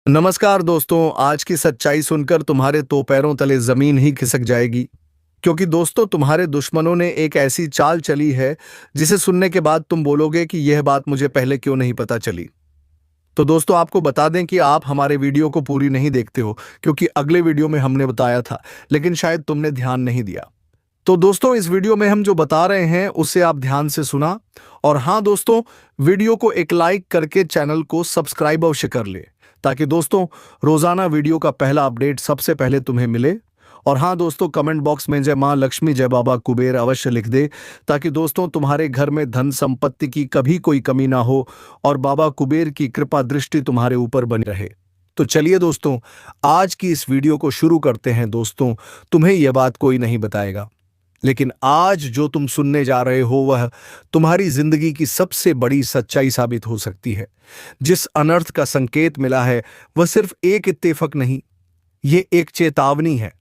नमस्कार दोस्तों, आज की सच्चाई सुनकर तुम्हारे तो पैरों तले जमीन ही खिसक जाएगी। क्योंकि दोस्तों, तुम्हारे दुश्मनों ने एक ऐसी चाल चली है जिसे सुनने के बाद तुम बोलोगे कि यह बात मुझे पहले क्यों नहीं पता चली। तो दोस्तों, आपको बता दें कि आप हमारे वीडियो को पूरी नहीं देखते हो, क्योंकि अगले वीडियो में हमने बताया था, लेकिन शायद तुमने ध्यान नहीं दिया। तो दोस्तों, इस वीडियो में हम जो बता रहे हैं उसे आप ध्यान से सुना। और हाँ दोस्तों, वीडियो को एक लाइक करके चैनल को सब्सक्राइब अवश्य कर ले, ताकि दोस्तों रोजाना वीडियो का पहला अपडेट सबसे पहले तुम्हें मिले। और हाँ दोस्तों, कमेंट बॉक्स में जय मां लक्ष्मी जय बाबा कुबेर अवश्य लिख दे, ताकि दोस्तों तुम्हारे घर में धन संपत्ति की कभी कोई कमी ना हो और बाबा कुबेर की कृपा दृष्टि तुम्हारे ऊपर बनी रहे। तो चलिए दोस्तों, आज की इस वीडियो को शुरू करते हैं। दोस्तों, तुम्हें यह बात कोई नहीं बताएगा, लेकिन आज जो तुम सुनने जा रहे हो वह तुम्हारी जिंदगी की सबसे बड़ी सच्चाई साबित हो सकती है। जिस अनर्थ का संकेत मिला है वह सिर्फ एक इत्तेफाक नहीं, ये एक चेतावनी है।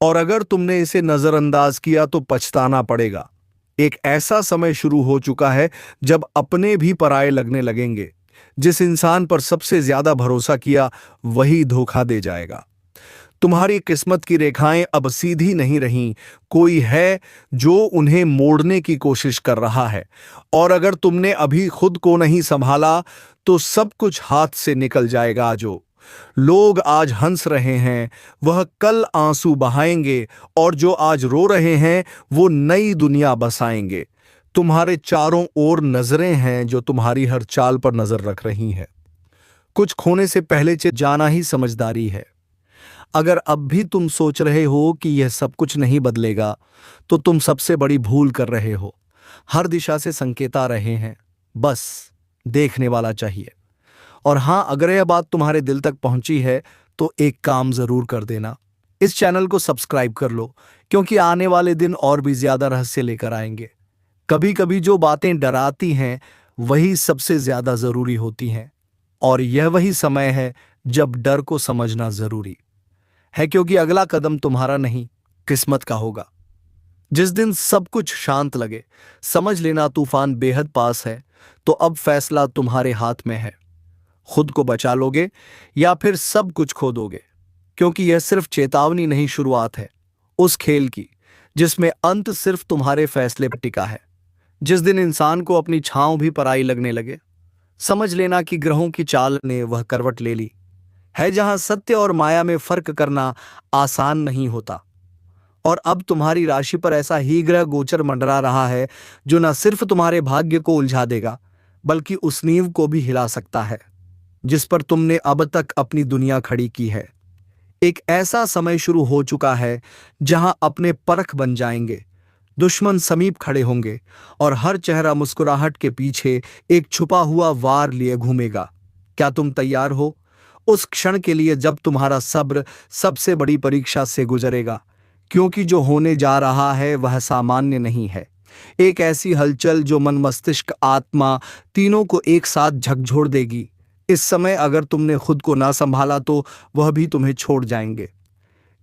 और अगर तुमने इसे नजरअंदाज किया तो पछताना पड़ेगा। एक ऐसा समय शुरू हो चुका है जब अपने भी पराये लगने लगेंगे। जिस इंसान पर सबसे ज्यादा भरोसा किया वही धोखा दे जाएगा। तुम्हारी किस्मत की रेखाएं अब सीधी नहीं रहीं, कोई है जो उन्हें मोड़ने की कोशिश कर रहा है। और अगर तुमने अभी खुद को नहीं संभाला तो सब कुछ हाथ से निकल जाएगा। जो लोग आज हंस रहे हैं वह कल आंसू बहाएंगे, और जो आज रो रहे हैं वो नई दुनिया बसाएंगे। तुम्हारे चारों ओर नजरें हैं जो तुम्हारी हर चाल पर नजर रख रही हैं। कुछ खोने से पहले जाना ही समझदारी है। अगर अब भी तुम सोच रहे हो कि यह सब कुछ नहीं बदलेगा, तो तुम सबसे बड़ी भूल कर रहे हो। हर दिशा से संकेत आ रहे हैं, बस देखने वाला चाहिए। और हां, अगर यह बात तुम्हारे दिल तक पहुंची है तो एक काम जरूर कर देना, इस चैनल को सब्सक्राइब कर लो, क्योंकि आने वाले दिन और भी ज्यादा रहस्य लेकर आएंगे। कभी कभी जो बातें डराती हैं वही सबसे ज्यादा जरूरी होती हैं, और यह वही समय है जब डर को समझना जरूरी है, क्योंकि अगला कदम तुम्हारा नहीं, किस्मत का होगा। जिस दिन सब कुछ शांत लगे, समझ लेना तूफान बेहद पास है। तो अब फैसला तुम्हारे हाथ में है, खुद को बचा लोगे या फिर सब कुछ खो दोगे। क्योंकि यह सिर्फ चेतावनी नहीं, शुरुआत है उस खेल की जिसमें अंत सिर्फ तुम्हारे फैसले पर टिका है। जिस दिन इंसान को अपनी छांव भी पराई लगने लगे, समझ लेना कि ग्रहों की चाल ने वह करवट ले ली है जहां सत्य और माया में फर्क करना आसान नहीं होता। और अब तुम्हारी राशि पर ऐसा ही ग्रह गोचर मंडरा रहा है जो न सिर्फ तुम्हारे भाग्य को उलझा देगा, बल्कि उस नींव को भी हिला सकता है जिस पर तुमने अब तक अपनी दुनिया खड़ी की है। एक ऐसा समय शुरू हो चुका है जहां अपने परख बन जाएंगे, दुश्मन समीप खड़े होंगे, और हर चेहरा मुस्कुराहट के पीछे एक छुपा हुआ वार लिए घूमेगा। क्या तुम तैयार हो उस क्षण के लिए जब तुम्हारा सब्र सबसे बड़ी परीक्षा से गुजरेगा? क्योंकि जो होने जा रहा है वह सामान्य नहीं है। एक ऐसी हलचल जो मन, मस्तिष्क, आत्मा तीनों को एक साथ झकझोर देगी। इस समय अगर तुमने खुद को ना संभाला तो वह भी तुम्हें छोड़ जाएंगे,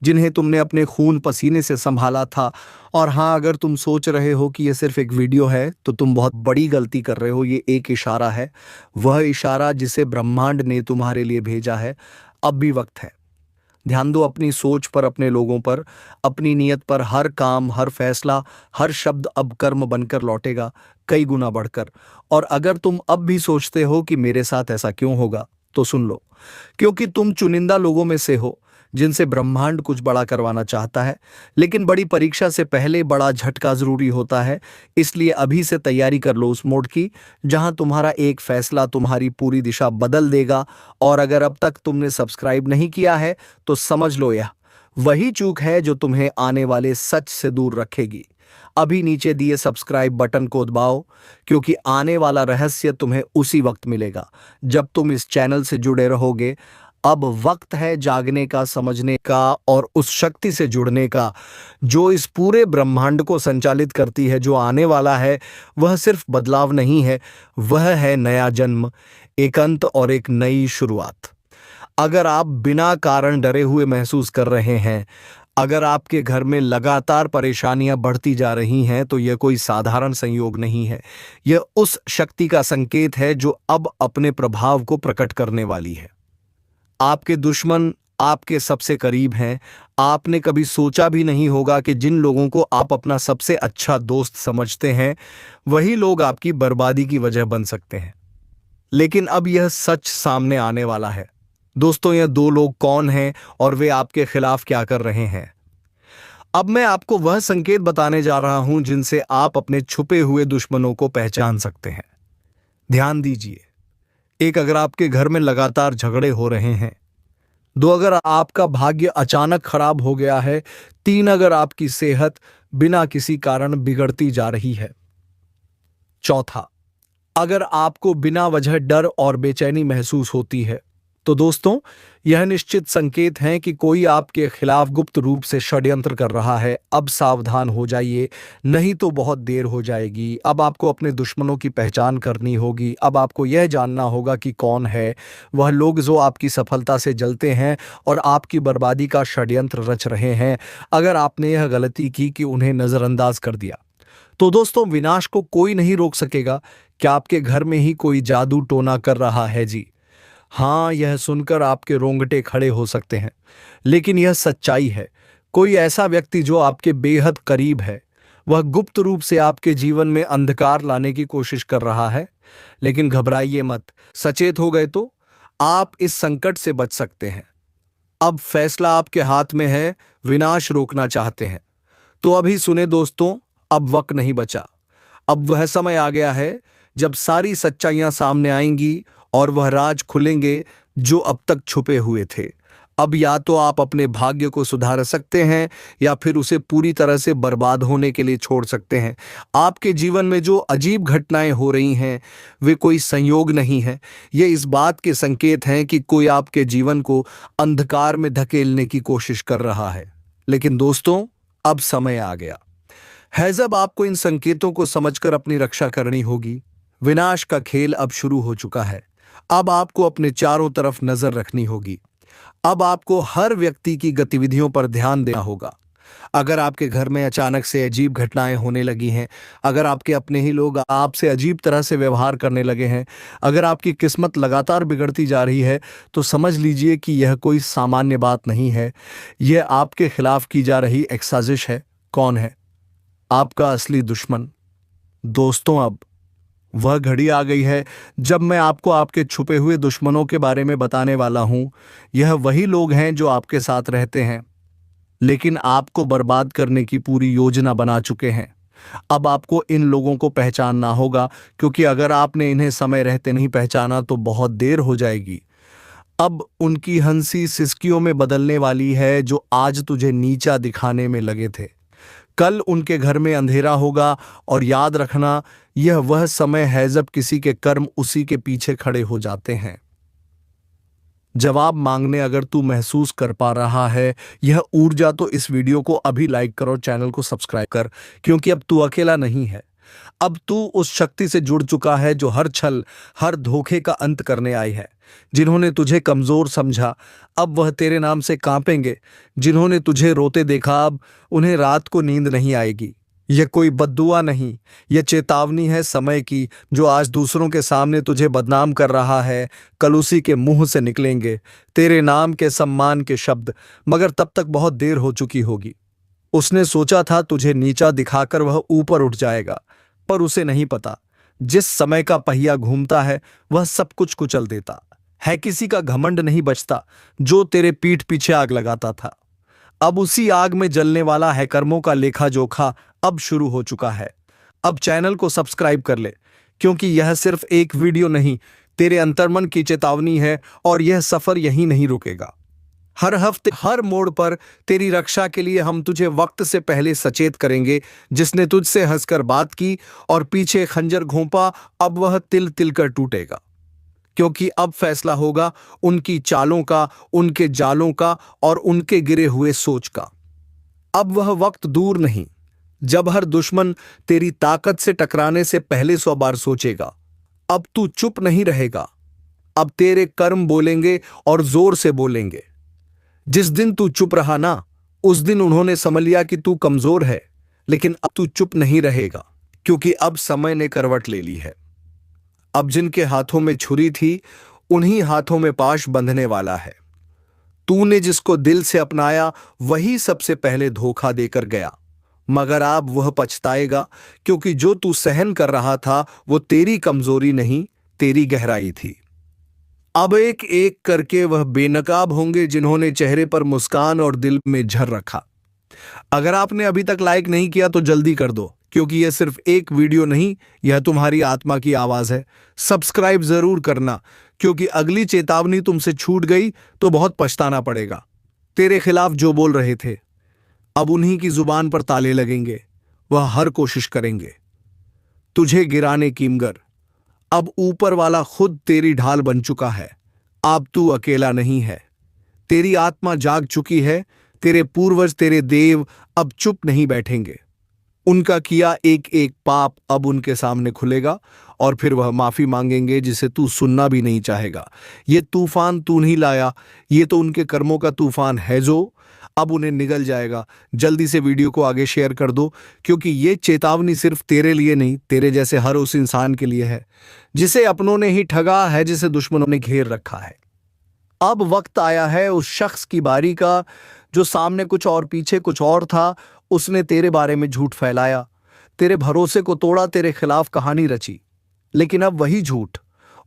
जिन्हें तुमने अपने खून पसीने से संभाला था। और हाँ, अगर तुम सोच रहे हो कि यह सिर्फ एक वीडियो है तो तुम बहुत बड़ी गलती कर रहे हो। ये एक इशारा है, वह इशारा जिसे ब्रह्मांड ने तुम्हारे लिए भेजा है। अब भी वक्त है। ध्यान दो अपनी सोच पर, अपने लोगों पर, अपनी नीयत पर। हर काम, हर फैसला, हर शब्द अब कर्म बनकर लौटेगा, कई गुना बढ़कर। और अगर तुम अब भी सोचते हो कि मेरे साथ ऐसा क्यों होगा, तो सुन लो, क्योंकि तुम चुनिंदा लोगों में से हो जिनसे ब्रह्मांड कुछ बड़ा करवाना चाहता है। लेकिन बड़ी परीक्षा से पहले बड़ा झटका जरूरी होता है। इसलिए अभी से तैयारी कर लो उस मोड़ की जहां तुम्हारा एक फैसला तुम्हारी पूरी दिशा बदल देगा। और अगर अब तक तुमने सब्सक्राइब नहीं किया है तो समझ लो, यह वही चूक है जो तुम्हें आने वाले सच से दूर रखेगी। अभी नीचे दिए सब्सक्राइब बटन को दबाओ, क्योंकि आने वाला रहस्य तुम्हें उसी वक्त मिलेगा जब तुम इस चैनल से जुड़े रहोगे। अब वक्त है जागने का, समझने का, और उस शक्ति से जुड़ने का जो इस पूरे ब्रह्मांड को संचालित करती है। जो आने वाला है वह सिर्फ बदलाव नहीं है, वह है नया जन्म, एक अंत और एक नई शुरुआत। अगर आप बिना कारण डरे हुए महसूस कर रहे हैं, अगर आपके घर में लगातार परेशानियां बढ़ती जा रही हैं, तो यह कोई साधारण संयोग नहीं है। यह उस शक्ति का संकेत है जो अब अपने प्रभाव को प्रकट करने वाली है। आपके दुश्मन आपके सबसे करीब हैं। आपने कभी सोचा भी नहीं होगा कि जिन लोगों को आप अपना सबसे अच्छा दोस्त समझते हैं वही लोग आपकी बर्बादी की वजह बन सकते हैं। लेकिन अब यह सच सामने आने वाला है। दोस्तों, यह दो लोग कौन हैं और वे आपके खिलाफ क्या कर रहे हैं? अब मैं आपको वह संकेत बताने जा रहा हूं जिनसे आप अपने छुपे हुए दुश्मनों को पहचान सकते हैं। ध्यान दीजिए। एक, अगर आपके घर में लगातार झगड़े हो रहे हैं। दो, अगर आपका भाग्य अचानक खराब हो गया है। तीन, अगर आपकी सेहत बिना किसी कारण बिगड़ती जा रही है। चौथा, अगर आपको बिना वजह डर और बेचैनी महसूस होती है। तो दोस्तों, यह निश्चित संकेत हैं कि कोई आपके खिलाफ गुप्त रूप से षड्यंत्र कर रहा है। अब सावधान हो जाइए, नहीं तो बहुत देर हो जाएगी। अब आपको अपने दुश्मनों की पहचान करनी होगी। अब आपको यह जानना होगा कि कौन है वह लोग जो आपकी सफलता से जलते हैं और आपकी बर्बादी का षड्यंत्र रच रहे हैं। अगर आपने यह गलती की कि उन्हें नजरअंदाज कर दिया, तो दोस्तों, विनाश को कोई नहीं रोक सकेगा। क्या आपके घर में ही कोई जादू टोना कर रहा है? जी हाँ, यह सुनकर आपके रोंगटे खड़े हो सकते हैं, लेकिन यह सच्चाई है। कोई ऐसा व्यक्ति जो आपके बेहद करीब है, वह गुप्त रूप से आपके जीवन में अंधकार लाने की कोशिश कर रहा है। लेकिन घबराइए मत, सचेत हो गए तो आप इस संकट से बच सकते हैं। अब फैसला आपके हाथ में है। विनाश रोकना चाहते हैं तो अभी सुने दोस्तों, अब वक्त नहीं बचा। अब वह समय आ गया है जब सारी सच्चाइयां सामने आएंगी और वह राज खुलेंगे जो अब तक छुपे हुए थे। अब या तो आप अपने भाग्य को सुधार सकते हैं या फिर उसे पूरी तरह से बर्बाद होने के लिए छोड़ सकते हैं। आपके जीवन में जो अजीब घटनाएं हो रही हैं वे कोई संयोग नहीं है। ये इस बात के संकेत हैं कि कोई आपके जीवन को अंधकार में धकेलने की कोशिश कर रहा है। लेकिन दोस्तों, अब समय आ गया है जब आपको इन संकेतों को समझकर अपनी रक्षा करनी होगी। विनाश का खेल अब शुरू हो चुका है। अब आपको अपने चारों तरफ नजर रखनी होगी। अब आपको हर व्यक्ति की गतिविधियों पर ध्यान देना होगा। अगर आपके घर में अचानक से अजीब घटनाएं होने लगी हैं, अगर आपके अपने ही लोग आपसे अजीब तरह से व्यवहार करने लगे हैं, अगर आपकी किस्मत लगातार बिगड़ती जा रही है, तो समझ लीजिए कि यह कोई सामान्य बात नहीं है। यह आपके खिलाफ की जा रही एक साजिश है। कौन है आपका असली दुश्मन? दोस्तों, अब वह घड़ी आ गई है जब मैं आपको आपके छुपे हुए दुश्मनों के बारे में बताने वाला हूं। यह वही लोग हैं जो आपके साथ रहते हैं लेकिन आपको बर्बाद करने की पूरी योजना बना चुके हैं। अब आपको इन लोगों को पहचानना होगा, क्योंकि अगर आपने इन्हें समय रहते नहीं पहचाना तो बहुत देर हो जाएगी। अब उनकी हंसी सिसकियों में बदलने वाली है जो आज तुझे नीचा दिखाने में लगे थे। कल उनके घर में अंधेरा होगा और याद रखना, यह वह समय है जब किसी के कर्म उसी के पीछे खड़े हो जाते हैं। जवाब मांगने अगर तू महसूस कर पा रहा है यह ऊर्जा, तो इस वीडियो को अभी लाइक कर और चैनल को सब्सक्राइब कर, क्योंकि अब तू अकेला नहीं है। अब तू उस शक्ति से जुड़ चुका है जो हर छल, हर धोखे का अंत करने आई है। जिन्होंने तुझे कमजोर समझा, अब वह तेरे नाम से कांपेंगे। जिन्होंने तुझे रोते देखा, अब उन्हें रात को नींद नहीं आएगी। यह कोई बद्दुआ नहीं, यह चेतावनी है समय की। जो आज दूसरों के सामने तुझे बदनाम कर रहा है, कल उसी के मुंह से निकलेंगे तेरे नाम के सम्मान के शब्द, मगर तब तक बहुत देर हो चुकी होगी। उसने सोचा था तुझे नीचा दिखाकर वह ऊपर उठ जाएगा, पर उसे नहीं पता जिस समय का पहिया घूमता है वह सब कुछ कुचल देता है। किसी का घमंड नहीं बचता जो तेरे पीठ पीछे आग लगाता था। अब उसी आग में जलने वाला है कर्मों का लेखा जोखा अब शुरू हो चुका है। अब चैनल को सब्सक्राइब कर ले, क्योंकि यह सिर्फ एक वीडियो नहीं, तेरे अंतर्मन की चेतावनी है और यह सफर यहीं नहीं रुकेगा। हर हफ्ते हर मोड़ पर तेरी रक्षा के लिए हम तुझे वक्त से पहले सचेत करेंगे। जिसने तुझसे हंसकर बात की और पीछे खंजर घोंपा, अब वह तिल तिल कर टूटेगा, क्योंकि अब फैसला होगा उनकी चालों का, उनके जालों का और उनके गिरे हुए सोच का। अब वह वक्त दूर नहीं जब हर दुश्मन तेरी ताकत से टकराने से पहले 100 बार सोचेगा। अब तू चुप नहीं रहेगा। अब तेरे कर्म बोलेंगे और जोर से बोलेंगे। जिस दिन तू चुप रहा ना, उस दिन उन्होंने समझ लिया कि तू कमजोर है। लेकिन अब तू चुप नहीं रहेगा, क्योंकि अब समय ने करवट ले ली है। अब जिनके हाथों में छुरी थी उन्हीं हाथों में पाश बंधने वाला है। तूने जिसको दिल से अपनाया वही सबसे पहले धोखा देकर गया, मगर अब वह पछताएगा, क्योंकि जो तू सहन कर रहा था वो तेरी कमजोरी नहीं, तेरी गहराई थी। अब एक एक करके वह बेनकाब होंगे जिन्होंने चेहरे पर मुस्कान और दिल में झर रखा। अगर आपने अभी तक लाइक नहीं किया तो जल्दी कर दो, क्योंकि यह सिर्फ एक वीडियो नहीं, यह तुम्हारी आत्मा की आवाज है। सब्सक्राइब जरूर करना, क्योंकि अगली चेतावनी तुमसे छूट गई तो बहुत पछताना पड़ेगा। तेरे खिलाफ जो बोल रहे थे, अब उन्हीं की जुबान पर ताले लगेंगे। वह हर कोशिश करेंगे तुझे गिराने की, मगर अब ऊपर वाला खुद तेरी ढाल बन चुका है। अब तू अकेला नहीं है, तेरी आत्मा जाग चुकी है। तेरे पूर्वज, तेरे देव अब चुप नहीं बैठेंगे। उनका किया एक एक पाप अब उनके सामने खुलेगा, और फिर वह माफी मांगेंगे जिसे तू सुनना भी नहीं चाहेगा। ये तूफान तू नहीं लाया, ये तो उनके कर्मों का तूफान है जो अब उन्हें निगल जाएगा। जल्दी से वीडियो को आगे शेयर कर दो, क्योंकि ये चेतावनी सिर्फ तेरे लिए नहीं, तेरे जैसे हर उस इंसान के लिए है जिसे अपनों ने ही ठगा है, जिसे दुश्मनों ने घेर रखा है। अब वक्त आया है उस शख्स की बारी का जो सामने कुछ और पीछे कुछ और था। उसने तेरे बारे में झूठ फैलाया, तेरे भरोसे को तोड़ा, तेरे खिलाफ कहानी रची। लेकिन अब वही झूठ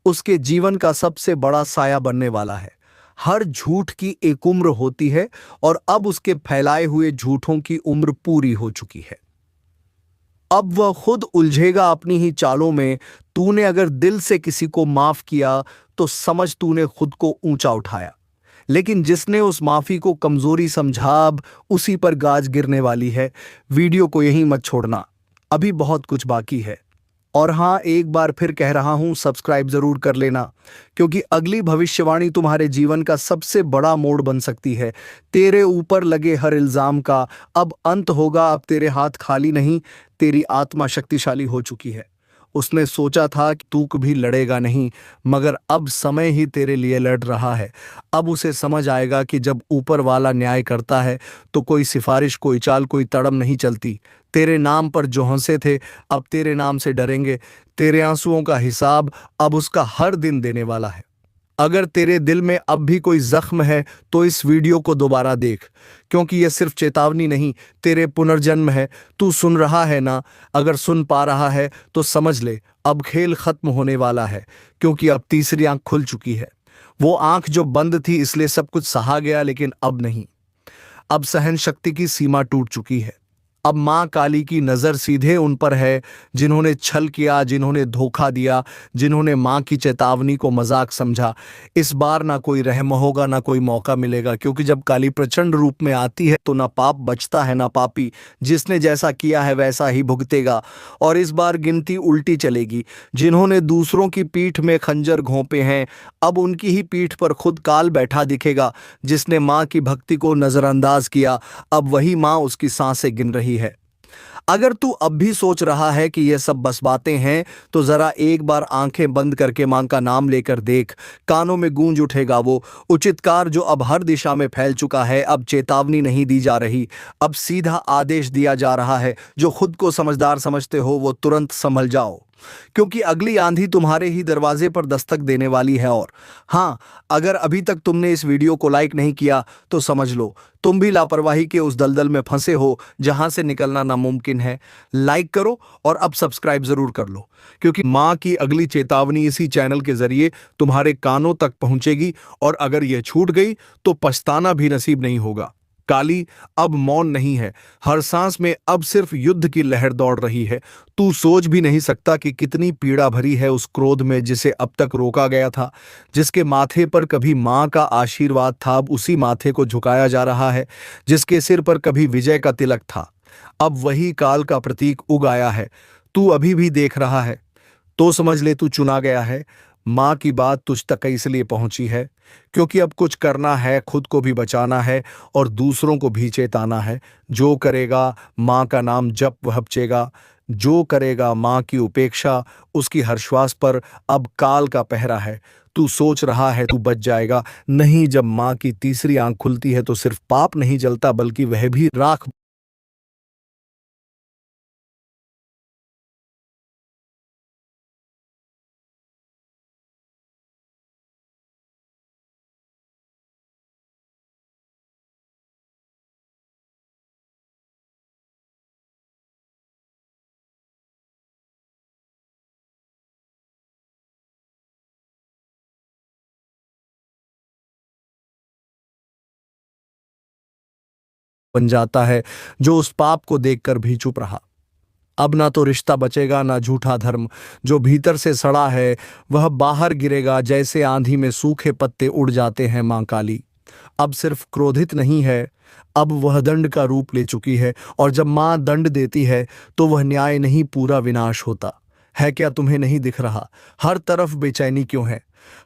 उसके जीवन का सबसे बड़ा साया बनने वाला है। हर झूठ की एक उम्र होती है, और अब उसके फैलाए हुए झूठों की उम्र पूरी हो चुकी है। अब वह खुद उलझेगा अपनी ही चालों में। तूने अगर दिल से किसी को माफ किया तो समझ तूने खुद को ऊंचा उठाया, लेकिन जिसने उस माफी को कमजोरी समझा, अब उसी पर गाज गिरने वाली है। वीडियो को यहीं मत छोड़ना, अभी बहुत कुछ बाकी है। और हाँ, एक बार फिर कह रहा हूं, सब्सक्राइब जरूर कर लेना, क्योंकि अगली भविष्यवाणी तुम्हारे जीवन का सबसे बड़ा मोड़ बन सकती है। तेरे ऊपर लगे हर इल्जाम का अब अंत होगा। अब तेरे हाथ खाली नहीं, तेरी आत्मा शक्तिशाली हो चुकी है। उसने सोचा था कि तू कभी लड़ेगा नहीं, मगर अब समय ही तेरे लिए लड़ रहा है। अब उसे समझ आएगा कि जब ऊपर वाला न्याय करता है तो कोई सिफारिश, कोई चाल, कोई तड़म नहीं चलती। तेरे नाम पर जो हंसे थे अब तेरे नाम से डरेंगे। तेरे आंसुओं का हिसाब अब उसका हर दिन देने वाला है। अगर तेरे दिल में अब भी कोई जख्म है तो इस वीडियो को दोबारा देख, क्योंकि यह सिर्फ चेतावनी नहीं, तेरे पुनर्जन्म है। तू सुन रहा है ना? अगर सुन पा रहा है तो समझ ले, अब खेल खत्म होने वाला है, क्योंकि अब तीसरी आंख खुल चुकी है। वो आंख जो बंद थी इसलिए सब कुछ सहा गया, लेकिन अब नहीं। अब सहन शक्ति की सीमा टूट चुकी है। अब मां काली की नजर सीधे उन पर है जिन्होंने छल किया, जिन्होंने धोखा दिया, जिन्होंने मां की चेतावनी को मजाक समझा। इस बार ना कोई रहम होगा, ना कोई मौका मिलेगा, क्योंकि जब काली प्रचंड रूप में आती है तो ना पाप बचता है ना पापी। जिसने जैसा किया है वैसा ही भुगतेगा। और इस बार गिनती उल्टी चलेगी। जिन्होंने दूसरों की पीठ में खंजर घोंपे हैं, अब उनकी ही पीठ पर खुद काल बैठा दिखेगा। जिसने मां की भक्ति को नजरअंदाज किया, अब वही मां उसकी सांसें गिन रही है। अगर तू अब भी सोच रहा है कि ये सब बस बातें हैं, तो जरा एक बार आंखें बंद करके मां का नाम लेकर देख। कानों में गूंज उठेगा वो उचितकार जो अब हर दिशा में फैल चुका है। अब चेतावनी नहीं दी जा रही, अब सीधा आदेश दिया जा रहा है। जो खुद को समझदार समझते हो वो तुरंत संभल जाओ, क्योंकि अगली आंधी तुम्हारे ही दरवाजे पर दस्तक देने वाली है। और हाँ, अगर अभी तक तुमने इस वीडियो को लाइक नहीं किया तो समझ लो तुम भी लापरवाही के उस दलदल में फंसे हो जहां से निकलना नामुमकिन है। लाइक करो और अब सब्सक्राइब जरूर कर लो, क्योंकि मां की अगली चेतावनी इसी चैनल के जरिए तुम्हारे कानों तक पहुंचेगी। और अगर यह छूट गई तो पछताना भी नसीब नहीं होगा। काली अब मौन नहीं है, हर सांस में अब सिर्फ युद्ध की लहर दौड़ रही है। तू सोच भी नहीं सकता कि कितनी पीड़ा भरी है उस क्रोध में जिसे अब तक रोका गया था। जिसके माथे पर कभी मां का आशीर्वाद था, अब उसी माथे को झुकाया जा रहा है। जिसके सिर पर कभी विजय का तिलक था, अब वही काल का प्रतीक उग आया है। तू अभी भी देख रहा है तो समझ ले तू चुना गया है। मां की बात तुझ तक इसलिए पहुंची है क्योंकि अब कुछ करना है, खुद को भी बचाना है और दूसरों को भी चेताना है। जो करेगा मां का नाम जप वह बचेगा, जो करेगा मां की उपेक्षा, उसकी हर श्वास पर अब काल का पहरा है। तू सोच रहा है तू बच जाएगा, नहीं। जब मां की तीसरी आंख खुलती है तो सिर्फ पाप नहीं जलता, बल्कि वह भी राख बन जाता है जो उस पाप को देखकर भी चुप रहा। अब ना तो रिश्ता बचेगा ना झूठा धर्म। जो भीतर से सड़ा है वह बाहर गिरेगा, जैसे आंधी में सूखे पत्ते उड़ जाते हैं। मां काली अब सिर्फ क्रोधित नहीं है, अब वह दंड का रूप ले चुकी है। और जब मां दंड देती है तो वह न्याय नहीं, पूरा विनाश होता है। क्या तुम्हें नहीं दिख रहा? हर तरफ बेचैनी क्यों है?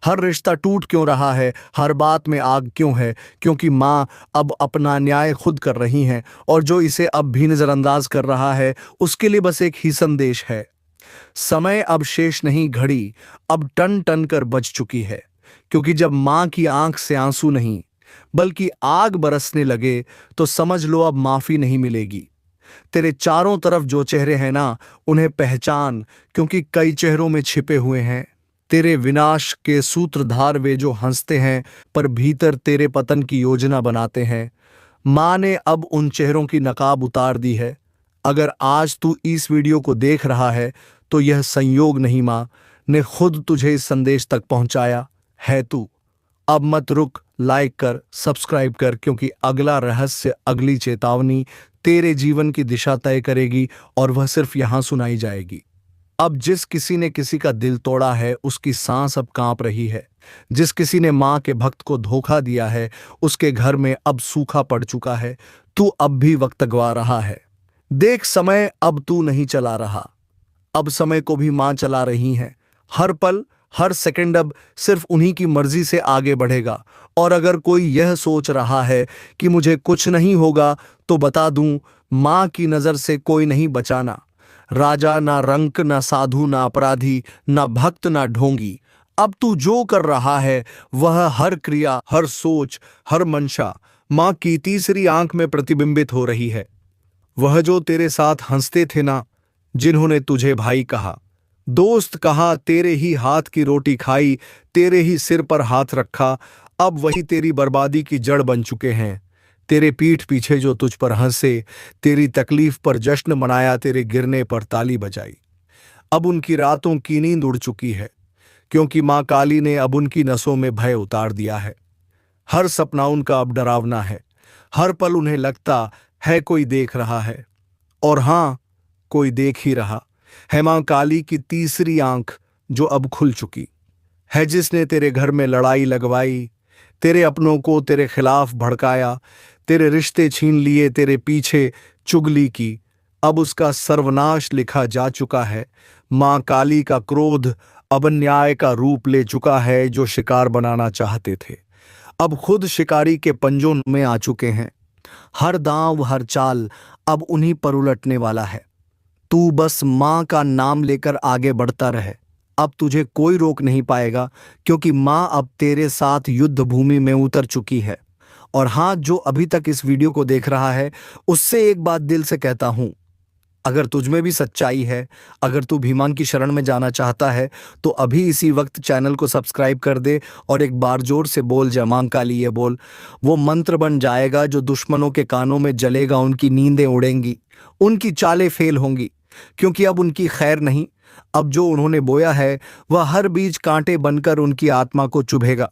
हर रिश्ता टूट क्यों रहा है? हर बात में आग क्यों है? क्योंकि मां अब अपना न्याय खुद कर रही हैं, और जो इसे अब भी नजरअंदाज कर रहा है उसके लिए बस एक ही संदेश है। समय अब शेष नहीं, घड़ी अब टन टन कर बज चुकी है। क्योंकि जब मां की आंख से आंसू नहीं बल्कि आग बरसने लगे तो समझ लो अब माफी नहीं मिलेगी। तेरे चारों तरफ जो चेहरे हैं ना, उन्हें पहचान, क्योंकि कई चेहरों में छिपे हुए हैं तेरे विनाश के सूत्रधार। वे जो हंसते हैं पर भीतर तेरे पतन की योजना बनाते हैं। मां ने अब उन चेहरों की नकाब उतार दी है। अगर आज तू इस वीडियो को देख रहा है तो यह संयोग नहीं, मां ने खुद तुझे इस संदेश तक पहुंचाया है। तू अब मत रुक, लाइक कर, सब्सक्राइब कर, क्योंकि अगला रहस्य, अगली चेतावनी तेरे जीवन की दिशा तय करेगी, और वह सिर्फ यहां सुनाई जाएगी। अब जिस किसी ने किसी का दिल तोड़ा है उसकी सांस अब कांप रही है। जिस किसी ने मां के भक्त को धोखा दिया है उसके घर में अब सूखा पड़ चुका है। तू अब भी वक्त गवा रहा है। देख, समय अब तू नहीं चला रहा, अब समय को भी मां चला रही है। हर पल, हर सेकंड अब सिर्फ उन्हीं की मर्जी से आगे बढ़ेगा। और अगर कोई यह सोच रहा है कि मुझे कुछ नहीं होगा, तो बता दूं, मां की नजर से कोई नहीं बचाना। राजा ना रंक, ना साधु, ना अपराधी, ना भक्त, ना ढोंगी। अब तू जो कर रहा है वह हर क्रिया, हर सोच, हर मंशा मां की तीसरी आंख में प्रतिबिंबित हो रही है। वह जो तेरे साथ हंसते थे ना, जिन्होंने तुझे भाई कहा, दोस्त कहा, तेरे ही हाथ की रोटी खाई, तेरे ही सिर पर हाथ रखा, अब वही तेरी बर्बादी की जड़ बन चुके हैं। तेरे पीठ पीछे जो तुझ पर हंसे, तेरी तकलीफ पर जश्न मनाया, तेरे गिरने पर ताली बजाई, अब उनकी रातों की नींद उड़ चुकी है। क्योंकि मां काली ने अब उनकी नसों में भय उतार दिया है। हर सपना उनका अब डरावना है। हर पल उन्हें लगता है कोई देख रहा है, और हां, कोई देख ही रहा है। मां काली की तीसरी आंख जो अब खुल चुकी है, जिसने तेरे घर में लड़ाई लगवाई, तेरे अपनों को तेरे खिलाफ भड़काया, तेरे रिश्ते छीन लिए, तेरे पीछे चुगली की, अब उसका सर्वनाश लिखा जा चुका है। मां काली का क्रोध अब न्याय का रूप ले चुका है। जो शिकार बनाना चाहते थे अब खुद शिकारी के पंजों में आ चुके हैं। हर दांव, हर चाल अब उन्हीं पर उलटने वाला है। तू बस मां का नाम लेकर आगे बढ़ता रहे, अब तुझे कोई रोक नहीं पाएगा, क्योंकि मां अब तेरे साथ युद्ध भूमि में उतर चुकी है। और हां, जो अभी तक इस वीडियो को देख रहा है उससे एक बात दिल से कहता हूं, अगर तुझ में भी सच्चाई है, अगर तू भीमान की शरण में जाना चाहता है, तो अभी इसी वक्त चैनल को सब्सक्राइब कर दे और एक बार जोर से बोल, जय मां काली। ये बोल, वो मंत्र बन जाएगा जो दुश्मनों के कानों में जलेगा। उनकी नींदें उड़ेंगी, उनकी चालें फेल होंगी, क्योंकि अब उनकी खैर नहीं। अब जो उन्होंने बोया है वह हर बीज कांटे बनकर उनकी आत्मा को चुभेगा।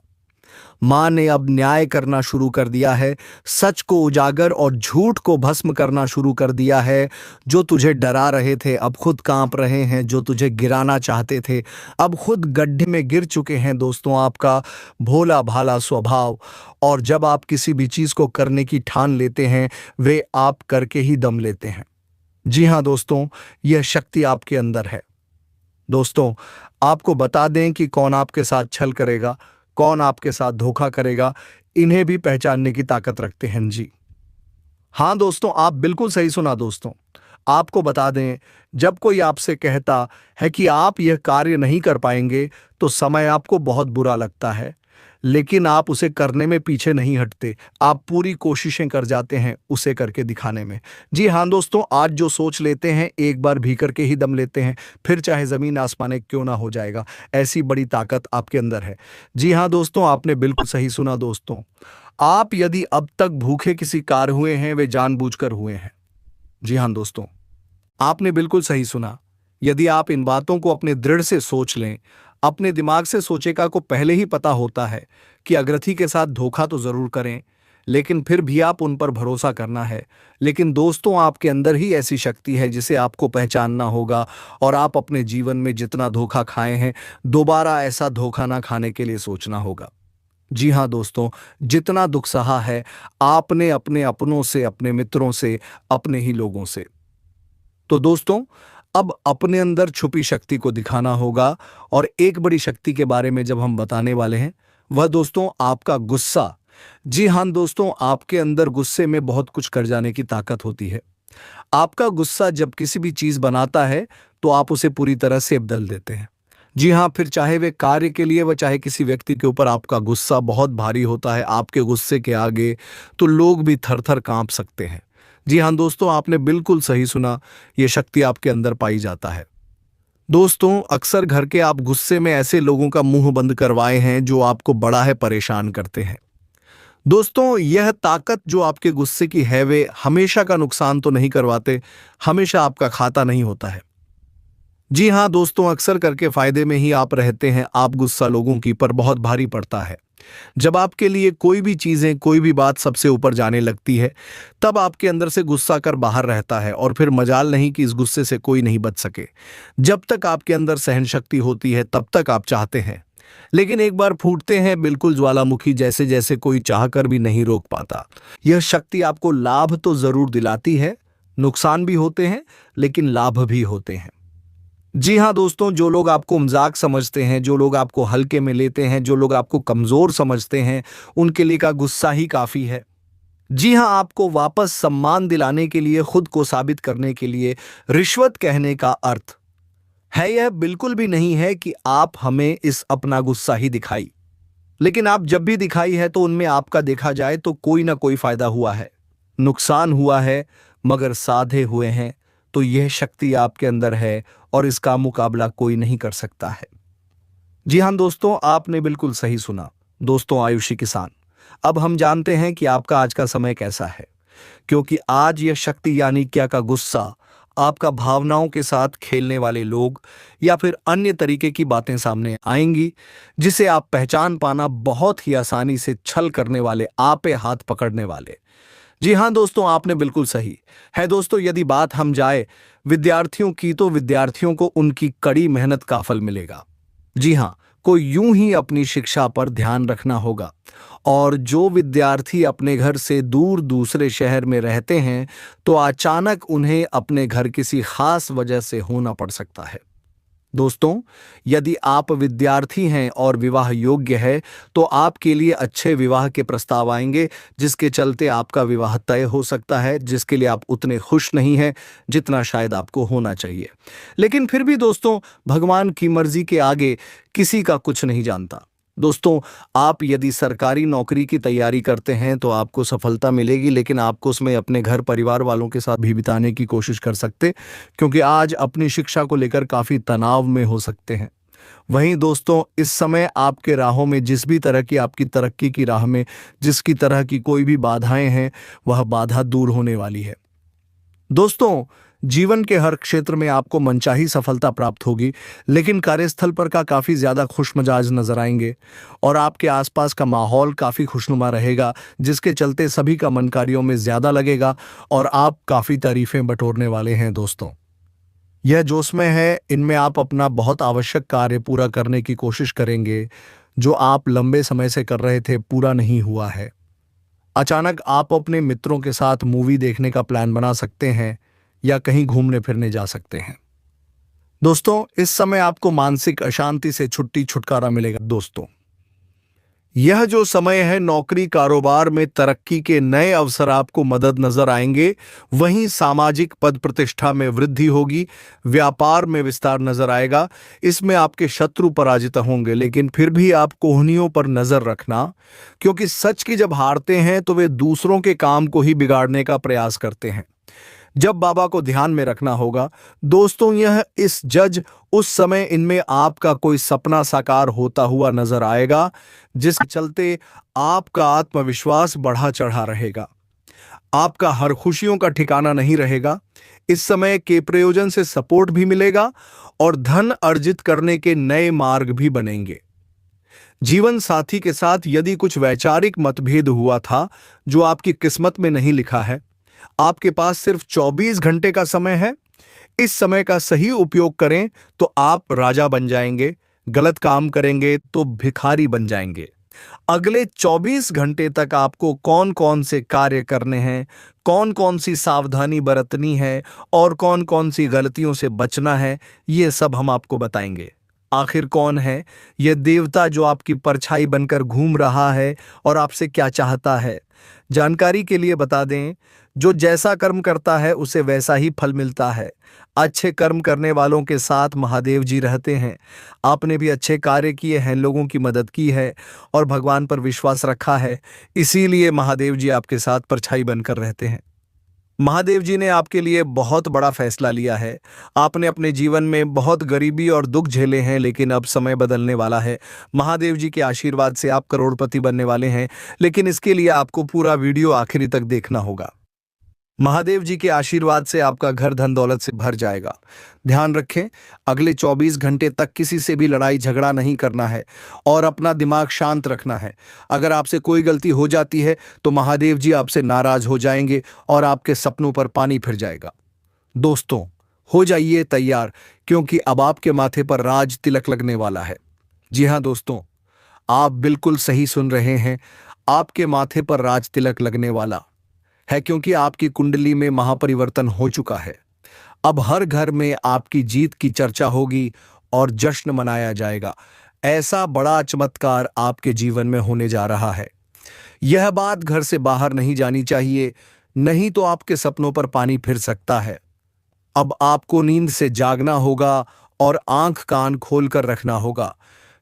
मां ने अब न्याय करना शुरू कर दिया है, सच को उजागर और झूठ को भस्म करना शुरू कर दिया है। जो तुझे डरा रहे थे अब खुद कांप रहे हैं, जो तुझे गिराना चाहते थे अब खुद गड्ढे में गिर चुके हैं। दोस्तों, आपका भोला भाला स्वभाव, और जब आप किसी भी चीज को करने की ठान लेते हैं वे आप करके ही दम लेते हैं। जी हाँ दोस्तों, यह शक्ति आपके अंदर है। दोस्तों, आपको बता दें कि कौन आपके साथ छल करेगा, कौन आपके साथ धोखा करेगा, इन्हें भी पहचानने की ताकत रखते हैं जी। हाँ दोस्तों, आप बिल्कुल सही सुना। दोस्तों, आपको बता दें, जब कोई आपसे कहता है कि आप यह कार्य नहीं कर पाएंगे तो समय आपको बहुत बुरा लगता है, लेकिन आप उसे करने में पीछे नहीं हटते। आप पूरी कोशिशें कर जाते हैं उसे करके दिखाने में। जी हाँ दोस्तों, आज जो सोच लेते हैं एक बार भी करके ही दम लेते हैं, फिर चाहे जमीन आसमान क्यों ना हो जाएगा। ऐसी बड़ी ताकत आपके अंदर है। जी हाँ दोस्तों, आपने बिल्कुल सही सुना। दोस्तों, आप यदि अब तक भूखे किसी कार हुए हैं, वे जानबूझकर हुए हैं। जी हाँ दोस्तों, आपने बिल्कुल सही सुना। यदि आप इन बातों को अपने दृढ़ से सोच लें, अपने दिमाग से सोचेगा को पहले ही पता होता है कि अग्रथी के साथ धोखा तो जरूर करें, लेकिन फिर भी आप उन पर भरोसा करना है। लेकिन दोस्तों, आपके अंदर ही ऐसी शक्ति है जिसे आपको पहचानना होगा, और आप अपने जीवन में जितना धोखा खाए हैं, दोबारा ऐसा धोखा ना खाने के लिए सोचना होगा। जी हाँ दोस्तों, जितना दुख सहा है आपने अपने अपनों से, अपने मित्रों से, अपने ही लोगों से। तो दोस्तों, अब अपने अंदर छुपी शक्ति को दिखाना होगा, और एक बड़ी शक्ति के बारे में जब हम बताने वाले हैं, वह दोस्तों आपका गुस्सा। जी हाँ दोस्तों, आपके अंदर गुस्से में बहुत कुछ कर जाने की ताकत होती है। आपका गुस्सा जब किसी भी चीज बनाता है तो आप उसे पूरी तरह से बदल देते हैं। जी हाँ, फिर चाहे वे कार्य के लिए व चाहे किसी व्यक्ति के ऊपर आपका गुस्सा बहुत भारी होता है। आपके गुस्से के आगे तो लोग भी थर थर कांप सकते हैं। जी हाँ दोस्तों, आपने बिल्कुल सही सुना, ये शक्ति आपके अंदर पाई जाता है। दोस्तों, अक्सर घर के आप गुस्से में ऐसे लोगों का मुंह बंद करवाए हैं जो आपको बड़ा है परेशान करते हैं। दोस्तों, यह ताकत जो आपके गुस्से की है, वे हमेशा का नुकसान तो नहीं करवाते, हमेशा आपका खाता नहीं होता है। जी हाँ दोस्तों, अक्सर करके फायदे में ही आप रहते हैं। आप गुस्सा लोगों की पर बहुत भारी पड़ता है। जब आपके लिए कोई भी चीजें, कोई भी बात सबसे ऊपर जाने लगती है, तब आपके अंदर से गुस्सा कर बाहर रहता है, और फिर मजाल नहीं कि इस गुस्से से कोई नहीं बच सके। जब तक आपके अंदर सहन शक्ति होती है तब तक आप चाहते हैं, लेकिन एक बार फूटते हैं बिल्कुल ज्वालामुखी जैसे, जैसे कोई चाहकर भी नहीं रोक पाता। यह शक्ति आपको लाभ तो जरूर दिलाती है, नुकसान भी होते हैं लेकिन लाभ भी होते हैं। जी हाँ दोस्तों, जो लोग आपको मजाक समझते हैं, जो लोग आपको हल्के में लेते हैं, जो लोग आपको कमजोर समझते हैं, उनके लिए का गुस्सा ही काफी है। जी हाँ, आपको वापस सम्मान दिलाने के लिए, खुद को साबित करने के लिए रिश्वत कहने का अर्थ है यह बिल्कुल भी नहीं है कि आप हमें इस अपना गुस्सा ही दिखाई, लेकिन आप जब भी दिखाई है तो उनमें आपका देखा जाए तो कोई ना कोई फायदा हुआ है, नुकसान हुआ है, मगर साधे हुए हैं। तो यह शक्ति आपके अंदर है और इसका मुकाबला कोई नहीं कर सकता है। जी हाँ दोस्तों, आपने बिल्कुल सही सुना। दोस्तों, आयुषी किसान, अब हम जानते हैं कि आपका आज का समय कैसा है, क्योंकि आज यह शक्ति यानी क्या का गुस्सा, आपका भावनाओं के साथ खेलने वाले लोग या फिर अन्य तरीके की बातें सामने आएंगी, जिसे आप पहचान पाना बहुत ही आसानी से छल करने वाले, आपे हाथ पकड़ने वाले। जी हाँ दोस्तों, आपने बिल्कुल सही है। दोस्तों, यदि बात हम जाए विद्यार्थियों की, तो विद्यार्थियों को उनकी कड़ी मेहनत का फल मिलेगा। जी हाँ, को यूं ही अपनी शिक्षा पर ध्यान रखना होगा, और जो विद्यार्थी अपने घर से दूर दूसरे शहर में रहते हैं, तो अचानक उन्हें अपने घर किसी खास वजह से होना पड़ सकता है। दोस्तों, यदि आप विद्यार्थी हैं और विवाह योग्य है, तो आपके लिए अच्छे विवाह के प्रस्ताव आएंगे, जिसके चलते आपका विवाह तय हो सकता है, जिसके लिए आप उतने खुश नहीं हैं जितना शायद आपको होना चाहिए। लेकिन फिर भी दोस्तों, भगवान की मर्जी के आगे किसी का कुछ नहीं जानता। दोस्तों, आप यदि सरकारी नौकरी की तैयारी करते हैं तो आपको सफलता मिलेगी, लेकिन आपको उसमें अपने घर परिवार वालों के साथ भी बिताने की कोशिश कर सकते, क्योंकि आज अपनी शिक्षा को लेकर काफ़ी तनाव में हो सकते हैं। वहीं दोस्तों, इस समय आपके राहों में जिस भी तरह की, आपकी तरक्की की राह में जिसकी तरह की कोई भी बाधाएं हैं, वह बाधा दूर होने वाली है। दोस्तों, जीवन के हर क्षेत्र में आपको मनचाही सफलता प्राप्त होगी, लेकिन कार्यस्थल पर का काफ़ी ज़्यादा खुशमिजाज नजर आएंगे, और आपके आसपास का माहौल काफ़ी खुशनुमा रहेगा, जिसके चलते सभी का मन कार्यों में ज़्यादा लगेगा और आप काफ़ी तारीफें बटोरने वाले हैं। दोस्तों, यह जोशमय है, इनमें आप अपना बहुत आवश्यक कार्य पूरा करने की कोशिश करेंगे, जो आप लंबे समय से कर रहे थे, पूरा नहीं हुआ है। अचानक आप अपने मित्रों के साथ मूवी देखने का प्लान बना सकते हैं या कहीं घूमने फिरने जा सकते हैं। दोस्तों, इस समय आपको मानसिक अशांति से छुटकारा मिलेगा। दोस्तों, यह जो समय है, नौकरी कारोबार में तरक्की के नए अवसर आपको मदद नजर आएंगे, वहीं सामाजिक पद प्रतिष्ठा में वृद्धि होगी, व्यापार में विस्तार नजर आएगा। इसमें आपके शत्रु पराजित होंगे, लेकिन फिर भी आप कोहनियों पर नजर रखना, क्योंकि सच की जब हारते हैं तो वे दूसरों के काम को ही बिगाड़ने का प्रयास करते हैं। जब बाबा को ध्यान में रखना होगा। दोस्तों, यह इस जज उस समय इनमें आपका कोई सपना साकार होता हुआ नजर आएगा, जिसके चलते आपका आत्मविश्वास बढ़ा चढ़ा रहेगा। आपका हर खुशियों का ठिकाना नहीं रहेगा। इस समय के प्रयोजन से सपोर्ट भी मिलेगा और धन अर्जित करने के नए मार्ग भी बनेंगे। जीवन साथी के साथ यदि कुछ वैचारिक मतभेद हुआ था जो आपकी किस्मत में नहीं लिखा है, आपके पास सिर्फ 24 घंटे का समय है। इस समय का सही उपयोग करें तो आप राजा बन जाएंगे, गलत काम करेंगे तो भिखारी बन जाएंगे। अगले 24 घंटे तक आपको कौन कौन से कार्य करने हैं, कौन कौन सी सावधानी बरतनी है और कौन कौन सी गलतियों से बचना है, ये सब हम आपको बताएंगे। आखिर कौन है यह देवता जो आपकी परछाई बनकर घूम रहा है और आपसे क्या चाहता है? जानकारी के लिए बता दें, जो जैसा कर्म करता है उसे वैसा ही फल मिलता है। अच्छे कर्म करने वालों के साथ महादेव जी रहते हैं। आपने भी अच्छे कार्य किए हैं, लोगों की मदद की है और भगवान पर विश्वास रखा है, इसीलिए महादेव जी आपके साथ परछाई बनकर रहते हैं। महादेव जी ने आपके लिए बहुत बड़ा फैसला लिया है। आपने अपने जीवन में बहुत गरीबी और दुख झेले हैं, लेकिन अब समय बदलने वाला है। महादेव जी के आशीर्वाद से आप करोड़पति बनने वाले हैं, लेकिन इसके लिए आपको पूरा वीडियो आखिरी तक देखना होगा। महादेव जी के आशीर्वाद से आपका घर धन दौलत से भर जाएगा। ध्यान रखें, अगले 24 घंटे तक किसी से भी लड़ाई झगड़ा नहीं करना है और अपना दिमाग शांत रखना है। अगर आपसे कोई गलती हो जाती है तो महादेव जी आपसे नाराज हो जाएंगे और आपके सपनों पर पानी फिर जाएगा। दोस्तों, हो जाइए तैयार, क्योंकि अब आपके माथे पर राज तिलक लगने वाला है। जी हाँ दोस्तों, आप बिल्कुल सही सुन रहे हैं, आपके माथे पर राज तिलक लगने वाला है, क्योंकि आपकी कुंडली में महापरिवर्तन हो चुका है। अब हर घर में आपकी जीत की चर्चा होगी और जश्न मनाया जाएगा। ऐसा बड़ा चमत्कार आपके जीवन में होने जा रहा है। यह बात घर से बाहर नहीं जानी चाहिए, नहीं तो आपके सपनों पर पानी फिर सकता है। अब आपको नींद से जागना होगा और आंख कान खोलकर रखना होगा,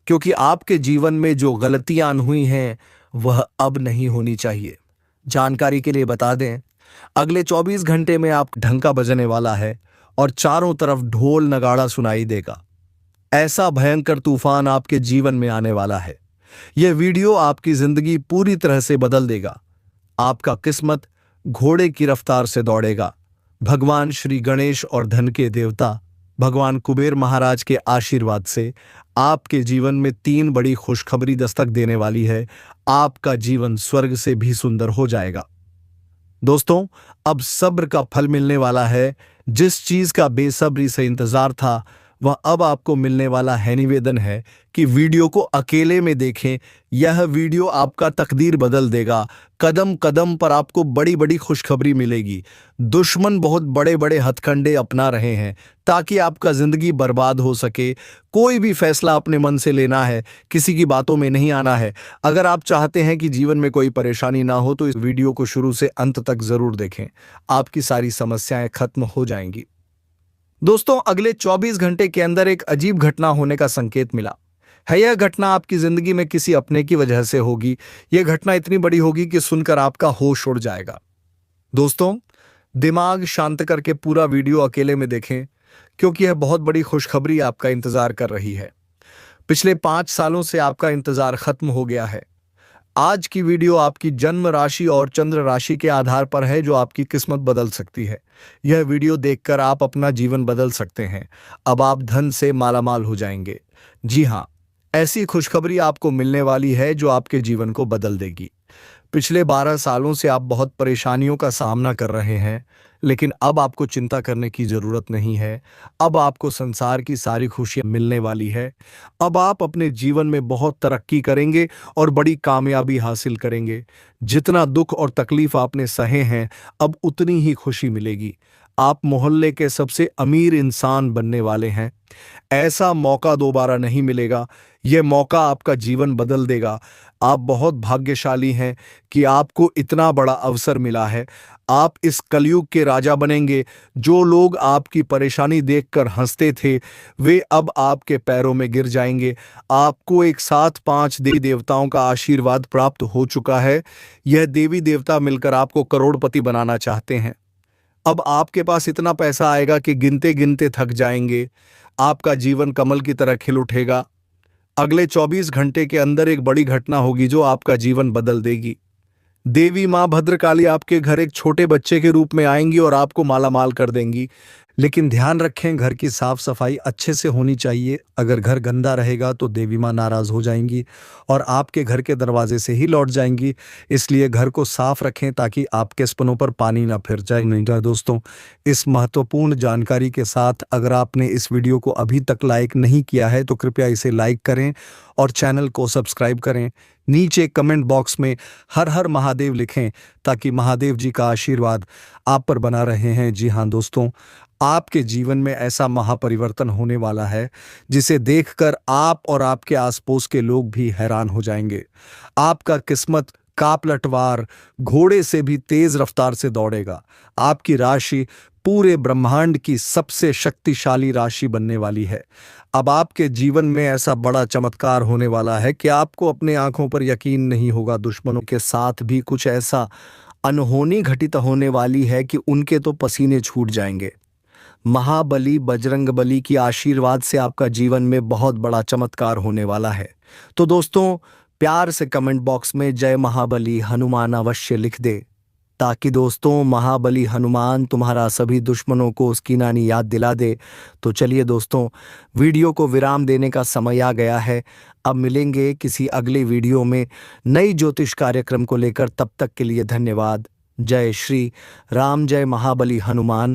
क्योंकि आपके जीवन में जो गलतियां हुई हैं वह अब नहीं होनी चाहिए। जानकारी के लिए बता दें, अगले 24 घंटे में आप ढंका बजने वाला है और चारों तरफ ढोल नगाड़ा सुनाई देगा। ऐसा भयंकर तूफान आपके जीवन में आने वाला है। यह वीडियो आपकी जिंदगी पूरी तरह से बदल देगा। आपका किस्मत घोड़े की रफ्तार से दौड़ेगा। भगवान श्री गणेश और धन के देवता भगवान कुबेर महाराज के आशीर्वाद से आपके जीवन में 3 बड़ी खुशखबरी दस्तक देने वाली है। आपका जीवन स्वर्ग से भी सुंदर हो जाएगा। दोस्तों, अब सब्र का फल मिलने वाला है। जिस चीज का बेसब्री से इंतजार था वह अब आपको मिलने वाला है। निवेदन है कि वीडियो को अकेले में देखें। यह वीडियो आपका तकदीर बदल देगा। कदम कदम पर आपको बड़ी बड़ी खुशखबरी मिलेगी। दुश्मन बहुत बड़े बड़े हथकंडे अपना रहे हैं ताकि आपका जिंदगी बर्बाद हो सके। कोई भी फैसला अपने मन से लेना है, किसी की बातों में नहीं आना है। अगर आप चाहते हैं कि जीवन में कोई परेशानी ना हो तो इस वीडियो को शुरू से अंत तक जरूर देखें। आपकी सारी समस्याएं खत्म हो जाएंगी। दोस्तों, अगले 24 घंटे के अंदर एक अजीब घटना होने का संकेत मिला है। यह घटना आपकी जिंदगी में किसी अपने की वजह से होगी। यह घटना इतनी बड़ी होगी कि सुनकर आपका होश उड़ जाएगा। दोस्तों, दिमाग शांत करके पूरा वीडियो अकेले में देखें, क्योंकि यह बहुत बड़ी खुशखबरी आपका इंतजार कर रही है। पिछले 5 सालों से आपका इंतजार खत्म हो गया है। आज की वीडियो आपकी जन्म राशि और चंद्र राशि के आधार पर है, जो आपकी किस्मत बदल सकती है। यह वीडियो देखकर आप अपना जीवन बदल सकते हैं। अब आप धन से मालामाल हो जाएंगे। जी हाँ, ऐसी खुशखबरी आपको मिलने वाली है जो आपके जीवन को बदल देगी। पिछले 12 सालों से आप बहुत परेशानियों का सामना कर रहे हैं, लेकिन अब आपको चिंता करने की जरूरत नहीं है। अब आपको संसार की सारी खुशियां मिलने वाली है। अब आप अपने जीवन में बहुत तरक्की करेंगे और बड़ी कामयाबी हासिल करेंगे। जितना दुख और तकलीफ आपने सहे हैं, अब उतनी ही खुशी मिलेगी। आप मोहल्ले के सबसे अमीर इंसान बनने वाले हैं। ऐसा मौका दोबारा नहीं मिलेगा। यह मौका आपका जीवन बदल देगा। आप बहुत भाग्यशाली हैं कि आपको इतना बड़ा अवसर मिला है। आप इस कलयुग के राजा बनेंगे। जो लोग आपकी परेशानी देखकर हंसते थे, वे अब आपके पैरों में गिर जाएंगे। आपको एक साथ 5 देवी देवताओं का आशीर्वाद प्राप्त हो चुका है। यह देवी देवता मिलकर आपको करोड़पति बनाना चाहते हैं। अब आपके पास इतना पैसा आएगा कि गिनते गिनते थक जाएंगे। आपका जीवन कमल की तरह खिल उठेगा। अगले 24 घंटे के अंदर एक बड़ी घटना होगी जो आपका जीवन बदल देगी। देवी मां भद्रकाली आपके घर एक छोटे बच्चे के रूप में आएंगी और आपको मालामाल कर देंगी। लेकिन ध्यान रखें, घर की साफ सफाई अच्छे से होनी चाहिए। अगर घर गंदा रहेगा तो देवी माँ नाराज हो जाएंगी और आपके घर के दरवाजे से ही लौट जाएंगी। इसलिए घर को साफ रखें ताकि आपके सपनों पर पानी ना फिर जाए। नहीं तो दोस्तों, इस महत्वपूर्ण जानकारी के साथ अगर आपने इस वीडियो को अभी तक लाइक नहीं किया है तो कृपया इसे लाइक करें और चैनल को सब्सक्राइब करें। नीचे कमेंट बॉक्स में हर हर महादेव लिखें ताकि महादेव जी का आशीर्वाद आप पर बना रहे हैं। जी हाँ दोस्तों, आपके जीवन में ऐसा महापरिवर्तन होने वाला है जिसे देखकर आप और आपके आसपास के लोग भी हैरान हो जाएंगे। आपका किस्मत कापलटवार घोड़े से भी तेज रफ्तार से दौड़ेगा। आपकी राशि पूरे ब्रह्मांड की सबसे शक्तिशाली राशि बनने वाली है। अब आपके जीवन में ऐसा बड़ा चमत्कार होने वाला है कि आपको अपने आंखों पर यकीन नहीं होगा। दुश्मनों के साथ भी कुछ ऐसा अनहोनी घटित होने वाली है कि उनके तो पसीने छूट जाएंगे। महाबली बजरंगबली की आशीर्वाद से आपका जीवन में बहुत बड़ा चमत्कार होने वाला है। तो दोस्तों, प्यार से कमेंट बॉक्स में जय महाबली हनुमान अवश्य लिख दे ताकि दोस्तों महाबली हनुमान तुम्हारा सभी दुश्मनों को उसकी नानी याद दिला दे। तो चलिए दोस्तों, वीडियो को विराम देने का समय आ गया है। अब मिलेंगे किसी अगले वीडियो में नई ज्योतिष कार्यक्रम को लेकर। तब तक के लिए धन्यवाद। जय श्री राम, जय महाबली हनुमान।